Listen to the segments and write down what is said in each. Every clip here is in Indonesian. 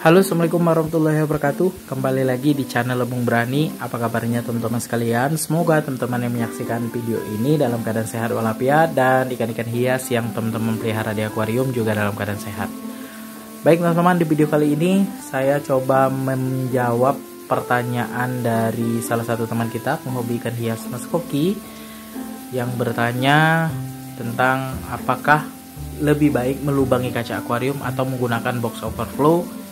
Halo, assalamualaikum warahmatullahi wabarakatuh. Kembali lagi di channel Lebung Berani. Apa kabarnya teman-teman sekalian? Semoga teman-teman yang menyaksikan video ini dalam keadaan sehat walafiat, dan ikan-ikan hias yang teman-teman pelihara di akuarium juga dalam keadaan sehat. Baik teman-teman, di video kali ini saya coba menjawab pertanyaan dari salah satu teman kita, penghobi ikan hias Mas Koki, yang bertanya tentang apakah lebih baik melubangi kaca akuarium atau menggunakan box overflow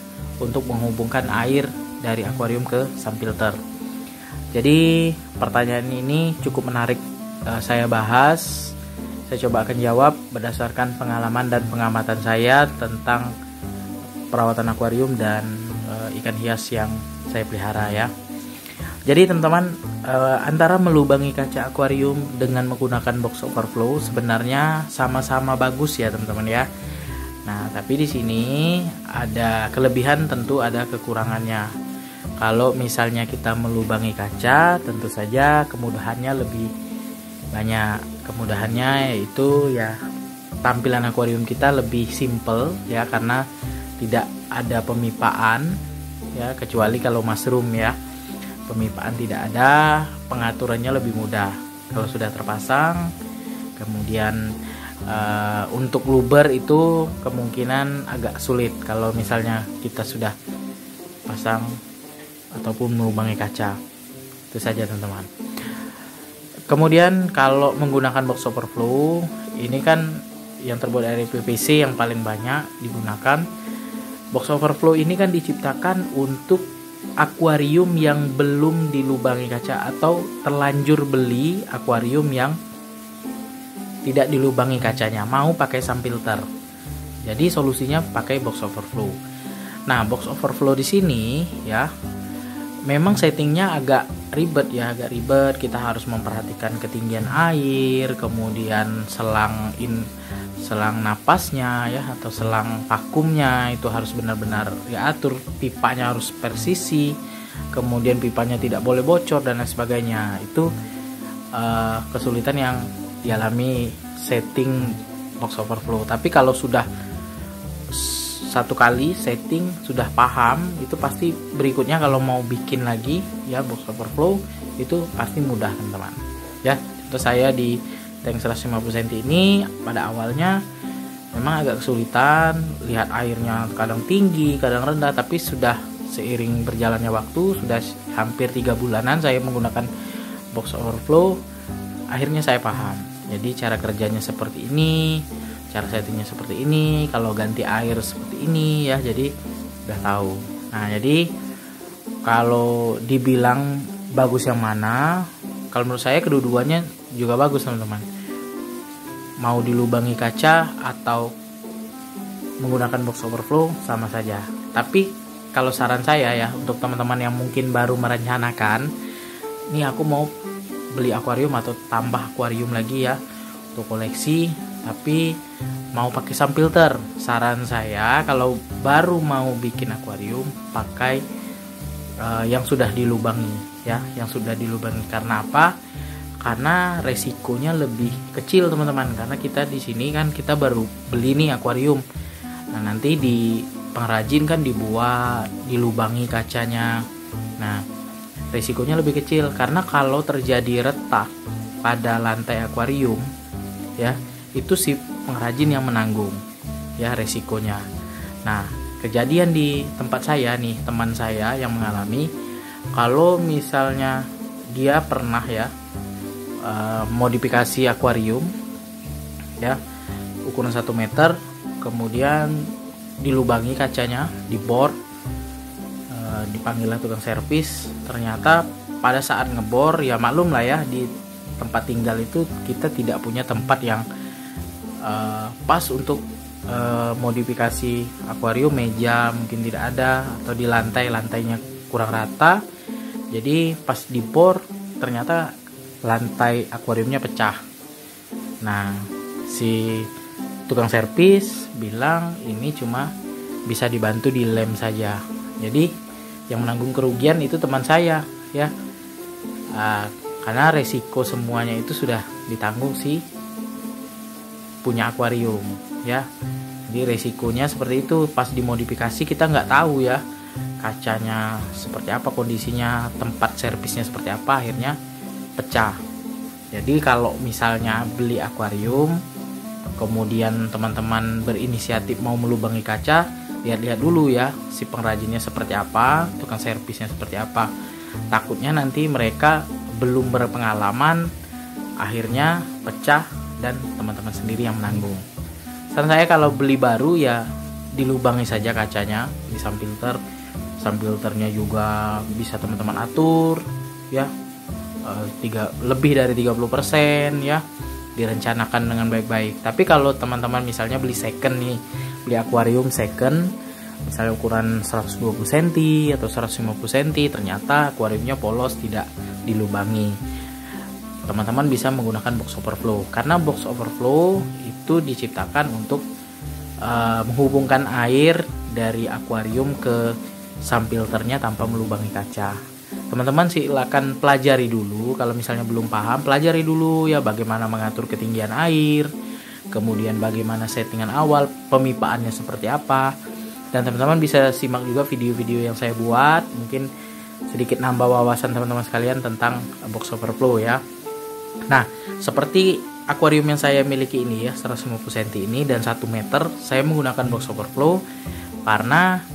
untuk menghubungkan air dari akuarium ke subfilter. Jadi pertanyaan ini cukup menarik, saya bahas. Saya coba akan jawab berdasarkan pengalaman dan pengamatan saya tentang perawatan akuarium dan ikan hias yang saya pelihara ya. Jadi teman-teman, antara melubangi kaca akuarium dengan menggunakan box overflow sebenarnya sama-sama bagus ya teman-teman ya. Nah, tapi di sini ada kelebihan, tentu ada kekurangannya. Kalau misalnya kita melubangi kaca, tentu saja kemudahannya lebih banyak. Kemudahannya yaitu ya tampilan akuarium kita lebih simple ya, karena tidak ada pemipaan ya, kecuali kalau mushroom ya. Pemipaan tidak ada, pengaturannya lebih mudah. Kalau sudah terpasang, kemudian untuk luber itu kemungkinan agak sulit kalau misalnya kita sudah pasang ataupun melubangi kaca. Itu saja teman-teman. Kemudian kalau menggunakan box overflow, ini kan yang terbuat dari PVC yang paling banyak digunakan. Box overflow ini kan diciptakan untuk akuarium yang belum dilubangi kaca atau terlanjur beli akuarium yang tidak dilubangi kacanya, mau pakai subfilter. Jadi solusinya pakai box overflow. Nah, box overflow di sini ya, memang settingnya agak ribet ya, agak ribet. Kita harus memperhatikan ketinggian air, kemudian selang napasnya ya, atau selang vakumnya itu harus benar-benar diatur. Pipanya harus persisi, kemudian pipanya tidak boleh bocor dan lain sebagainya. Itu kesulitan yang dialami setting box overflow. Tapi kalau sudah satu kali setting, sudah paham, itu pasti berikutnya kalau mau bikin lagi ya box overflow itu pasti mudah teman-teman ya. Contoh saya di tank 150 cm ini pada awalnya memang agak kesulitan, lihat airnya kadang tinggi kadang rendah, tapi sudah seiring berjalannya waktu, sudah hampir 3 bulanan saya menggunakan box overflow, akhirnya saya paham. Jadi cara kerjanya seperti ini, cara settingnya seperti ini, kalau ganti air seperti ini ya, jadi udah tahu. Nah, jadi kalau dibilang bagus yang mana, kalau menurut saya kedua-duanya juga bagus teman-teman. Mau dilubangi kaca atau menggunakan box overflow sama saja. Tapi kalau saran saya ya, untuk teman-teman yang mungkin baru merencanakan, nih aku mau beli akuarium atau tambah akuarium lagi ya untuk koleksi, tapi mau pakai subfilter. Saran saya kalau baru mau bikin akuarium, pakai yang sudah dilubangi ya, yang sudah dilubangi. Karena apa? Karena resikonya lebih kecil teman-teman, karena kita di sini kan kita baru beli nih akuarium. Nah, nanti di pengrajin kan dibuat, dilubangi kacanya. Nah, risikonya lebih kecil, karena kalau terjadi retak pada lantai akuarium ya, itu si pengrajin yang menanggung ya resikonya. Nah, kejadian di tempat saya nih, teman saya yang mengalami, kalau misalnya dia pernah ya modifikasi akuarium ya, ukuran 1 meter, kemudian dilubangi kacanya, dibor, dipanggillah tukang servis. Ternyata pada saat ngebor ya, maklum lah ya, di tempat tinggal itu kita tidak punya tempat yang pas untuk modifikasi akuarium. Meja mungkin tidak ada, atau di lantainya kurang rata. Jadi pas dibor ternyata lantai akuariumnya pecah. Nah, si tukang servis bilang ini cuma bisa dibantu di lem saja. Jadi yang menanggung kerugian itu teman saya ya, karena resiko semuanya itu sudah ditanggung si punya akuarium ya. Jadi resikonya seperti itu, pas dimodifikasi kita nggak tahu ya kacanya seperti apa, kondisinya, tempat servisnya seperti apa, akhirnya pecah. Jadi kalau misalnya beli akuarium kemudian teman-teman berinisiatif mau melubangi kaca, lihat-lihat dulu ya si pengrajinnya seperti apa, tukang servisnya seperti apa. Takutnya nanti mereka belum berpengalaman, akhirnya pecah dan teman-teman sendiri yang menanggung. Saran saya kalau beli baru ya dilubangi saja kacanya di filter. Filternya juga bisa teman-teman atur ya, lebih dari 30% ya, direncanakan dengan baik-baik. Tapi kalau teman-teman misalnya beli second nih, beli akuarium second misalnya ukuran 120 cm atau 150 cm, ternyata akuariumnya polos, tidak dilubangi, teman-teman bisa menggunakan box overflow. Karena box overflow itu diciptakan untuk menghubungkan air dari akuarium ke filternya tanpa melubangi kaca. Teman-teman silakan pelajari dulu, kalau misalnya belum paham pelajari dulu ya bagaimana mengatur ketinggian air, kemudian bagaimana settingan awal, pemipaannya seperti apa. Dan teman-teman bisa simak juga video-video yang saya buat, mungkin sedikit nambah wawasan teman-teman sekalian tentang box overflow ya. Nah, seperti akuarium yang saya miliki ini ya, 150 cm ini dan 1 meter, saya menggunakan box overflow karena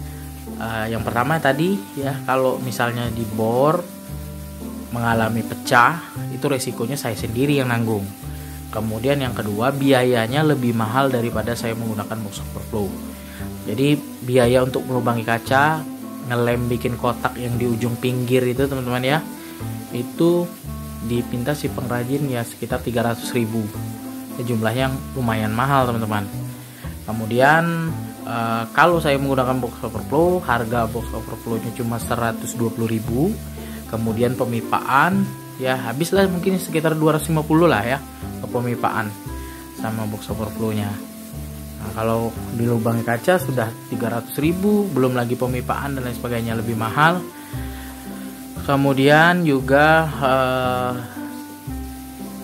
yang pertama tadi ya, kalau misalnya dibor mengalami pecah, itu resikonya saya sendiri yang nanggung. Kemudian yang kedua, biayanya lebih mahal daripada saya menggunakan box overflow. Jadi biaya untuk melubangi kaca, ngelem bikin kotak yang di ujung pinggir itu teman-teman ya, itu dipinta si pengrajin ya sekitar 300.000. Jumlahnya yang lumayan mahal teman-teman. Kemudian kalau saya menggunakan box overflow, harga box overflow-nya cuma 120.000. Kemudian pemipaan ya habislah mungkin sekitar 250 lah ya ke pemipaan sama box overflow-nya. Nah, kalau dilubangi kaca sudah 300.000, belum lagi pemipaan dan lain sebagainya, lebih mahal. Kemudian juga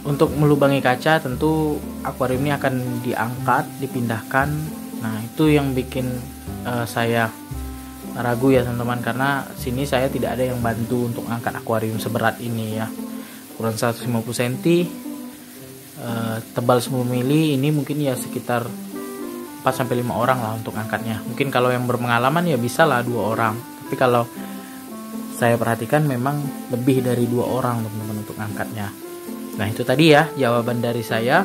untuk melubangi kaca tentu akuarium ini akan diangkat, dipindahkan. Nah itu yang bikin saya ragu ya teman-teman, karena sini saya tidak ada yang bantu untuk angkat akuarium seberat ini ya, ukuran 150 cm, tebal 10 mili, ini mungkin ya sekitar 4-5 orang lah untuk angkatnya. Mungkin kalau yang berpengalaman ya bisa lah 2 orang, tapi kalau saya perhatikan memang lebih dari 2 orang teman-teman untuk angkatnya. Nah itu tadi ya jawaban dari saya.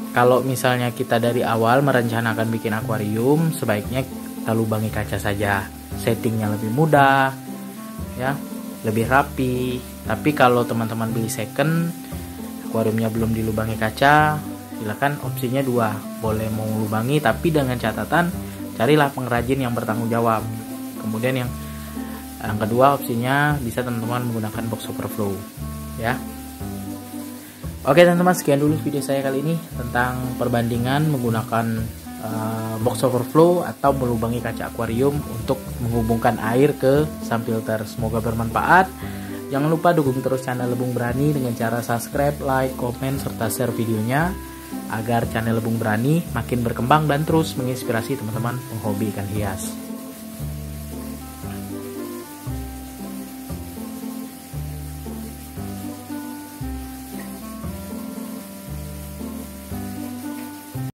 Kalau misalnya kita dari awal merencanakan bikin akuarium, sebaiknya kita lubangi kaca saja, settingnya lebih mudah ya, lebih rapi. Tapi kalau teman-teman beli second, akuariumnya belum dilubangi kaca, silakan opsinya 2, boleh mau lubangi, tapi dengan catatan carilah pengrajin yang bertanggung jawab. Kemudian yang kedua opsinya bisa teman-teman menggunakan box overflow ya. Oke teman-teman, sekian dulu video saya kali ini tentang perbandingan menggunakan box overflow atau melubangi kaca akuarium untuk menghubungkan air ke filter. Semoga bermanfaat. Jangan lupa dukung terus channel Lebung Berani dengan cara subscribe, like, komen, serta share videonya agar channel Lebung Berani makin berkembang dan terus menginspirasi teman-teman penghobi ikan hias.